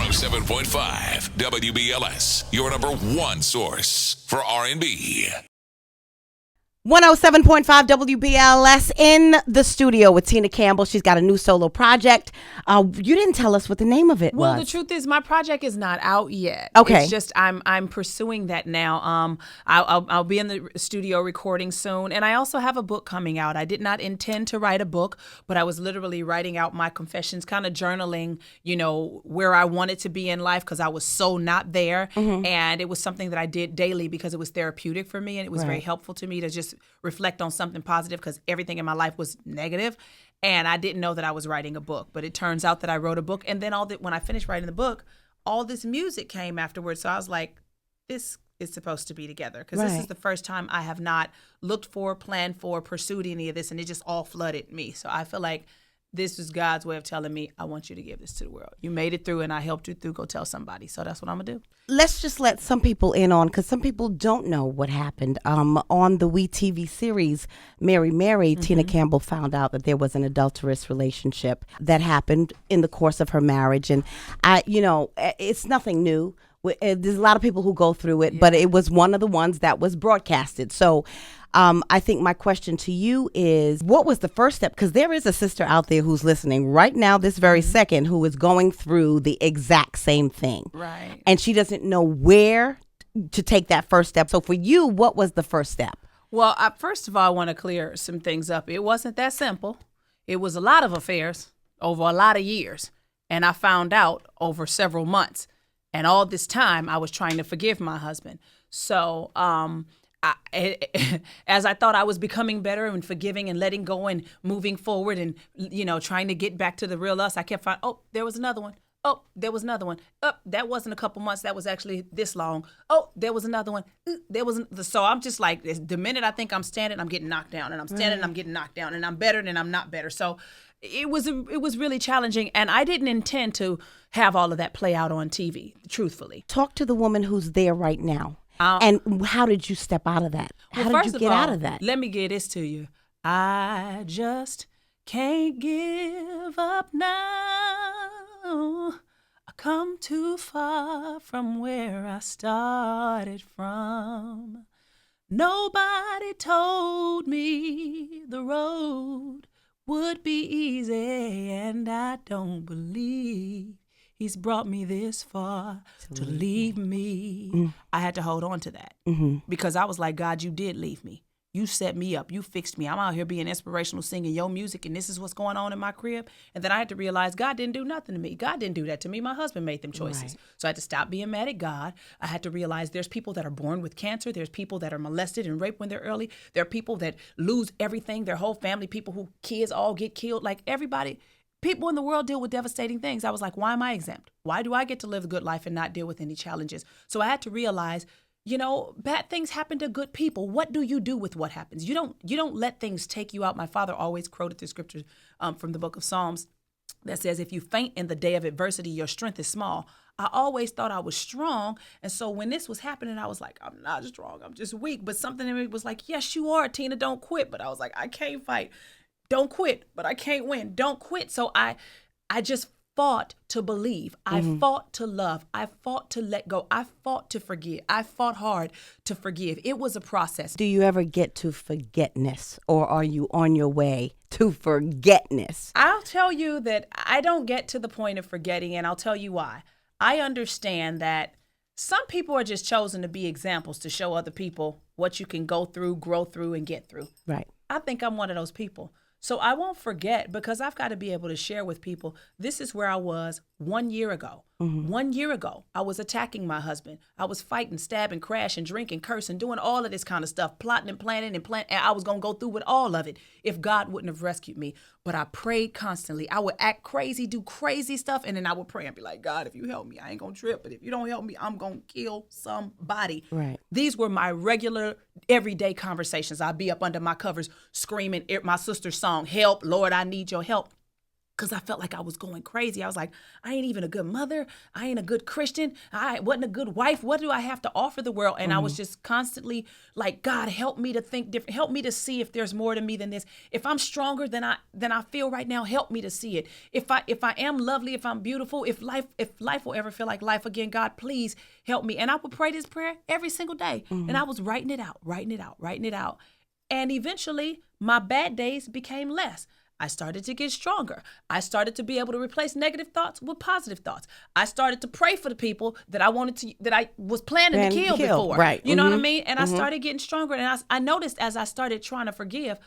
107.5 WBLS, your number one source for R&B. 107.5 WBLS in the studio with Tina Campbell. She's got a new solo project. You didn't tell us what the name of it was. Well, the truth is my project is not out yet. Okay. It's just I'm pursuing that now. I'll be in the studio recording soon. And I also have a book coming out. I did not intend to write a book, but I was literally writing out my confessions, kind of journaling, where I wanted to be in life because I was so not there. Mm-hmm. And it was something that I did daily because it was therapeutic for me and it was very helpful to me to just reflect on something positive because everything in my life was negative. And I didn't know that I was writing a book, but it turns out that I wrote a book. And then when I finished writing the book, all this music came afterwards. So I was like, this is supposed to be together because this is the first time I have not looked for, planned for, pursued any of this. And it just all flooded me. So I feel like this is God's way of telling me, I want you to give this to the world. You made it through and I helped you through. Go tell somebody. So that's what I'm going to do. Let's just let some people in on, because some people don't know what happened. On the WeTV series, Mary Mary, mm-hmm. Tina Campbell found out that there was an adulterous relationship that happened in the course of her marriage. And, it's nothing new. There's a lot of people who go through it, but it was one of the ones that was broadcasted. So I think my question to you is, what was the first step? Because there is a sister out there who's listening right now, this very second, who is going through the exact same thing. Right. And she doesn't know where to take that first step. So for you, what was the first step? Well, first of all, I want to clear some things up. It wasn't that simple. It was a lot of affairs over a lot of years. And I found out over several months. And all this time, I was trying to forgive my husband. So as I thought I was becoming better and forgiving and letting go and moving forward and, trying to get back to the real us, I kept finding, there was another one. Oh, there was another one. Oh, that wasn't a couple months. That was actually this long. Oh, there was another one. So I'm just like, the minute I think I'm standing, I'm getting knocked down. And I'm standing, and I'm getting knocked down. And I'm better than I'm not better. So it was really challenging. And I didn't intend to have all of that play out on TV, truthfully. Talk to the woman who's there right now. And how did you step out of that? How did you get out of that? Let me get this to you. I just can't give up now. I come too far from where I started from. Nobody told me the road would be easy, and I don't believe He's brought me this far to leave me. Mm. I had to hold on to that because I was like, God, you did leave me. You set me up. You fixed me. I'm out here being inspirational, singing your music, and this is what's going on in my crib. And then I had to realize God didn't do nothing to me. God didn't do that to me. My husband made them choices. Right. So I had to stop being mad at God. I had to realize there's people that are born with cancer. There's people that are molested and raped when they're early. There are people that lose everything, their whole family, people who kids all get killed. Like everybody, people in the world deal with devastating things. I was like, why am I exempt? Why do I get to live a good life and not deal with any challenges? So I had to realize, bad things happen to good people. What do you do with what happens? You don't let things take you out. My father always quoted the scripture from the book of Psalms that says, if you faint in the day of adversity, your strength is small. I always thought I was strong. And so when this was happening, I was like, I'm not strong. I'm just weak. But something in me was like, yes, you are, Tina, don't quit. But I was like, I can't fight. Don't quit, but I can't win. Don't quit. So I just fought to believe. I fought to love. I fought to let go. I fought to forgive. I fought hard to forgive. It was a process. Do you ever get to forgetness, or are you on your way to forgetness? I'll tell you that I don't get to the point of forgetting, and I'll tell you why. I understand that some people are just chosen to be examples to show other people what you can go through, grow through, and get through. Right. I think I'm one of those people. So I won't forget because I've got to be able to share with people, this is where I was 1 year ago. 1 year ago, I was attacking my husband. I was fighting, stabbing, crashing, drinking, cursing, doing all of this kind of stuff, plotting and planning and I was going to go through with all of it if God wouldn't have rescued me. But I prayed constantly. I would act crazy, do crazy stuff, and then I would pray and be like, God, if you help me, I ain't going to trip. But if you don't help me, I'm going to kill somebody. Right. These were my regular, everyday conversations. I'd be up under my covers screaming my sister's song, help, Lord, I need your help. because I felt like I was going crazy. I was like, I ain't even a good mother. I ain't a good Christian. I wasn't a good wife. What do I have to offer the world? And I was just constantly like, God, help me to think different. Help me to see if there's more to me than this. If I'm stronger than I feel right now, help me to see it. If I am lovely, if I'm beautiful, if life will ever feel like life again, God, please help me. And I would pray this prayer every single day. And I was writing it out. And eventually my bad days became less. I started to get stronger. I started to be able to replace negative thoughts with positive thoughts. I started to pray for the people that I was planning to kill before. Right. You know what I mean? And I started getting stronger. And I noticed as I started trying to forgive,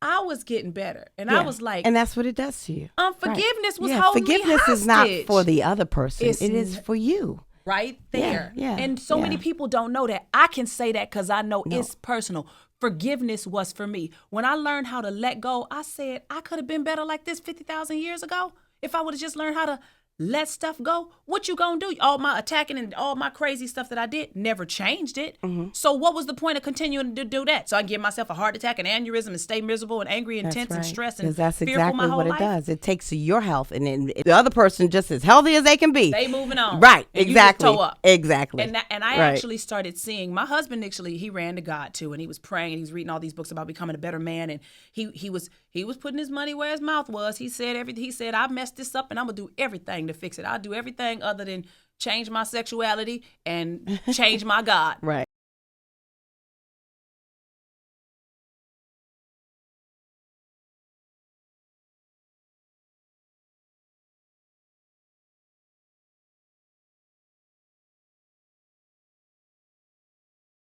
I was getting better. And I was like, and that's what it does to you. Unforgiveness was holding me hostage. Forgiveness is not for the other person. It is for you. Right there. Yeah. And so many people don't know that. I can say that because I know it's personal. Forgiveness was for me. When I learned how to let go, I said, I could have been better like this 50,000 years ago if I would have just learned how to let stuff go. What you gonna do? All my attacking and all my crazy stuff that I did never changed it. So what was the point of continuing to do that? So I can give myself a heart attack, an aneurysm, and stay miserable and angry and tense and stressed and that's fearful exactly my whole what it life? does. It takes your health, and then the other person just as healthy as they can be. They moving on. Right. And Exactly. you just toe up. Exactly. And I actually started seeing my husband. Actually, he ran to God too, and he was praying and he was reading all these books about becoming a better man. And he was putting his money where his mouth was. He said everything. He said, I messed this up, and I'm gonna do everything to fix it. I'll do everything other than change my sexuality and change my God. Right.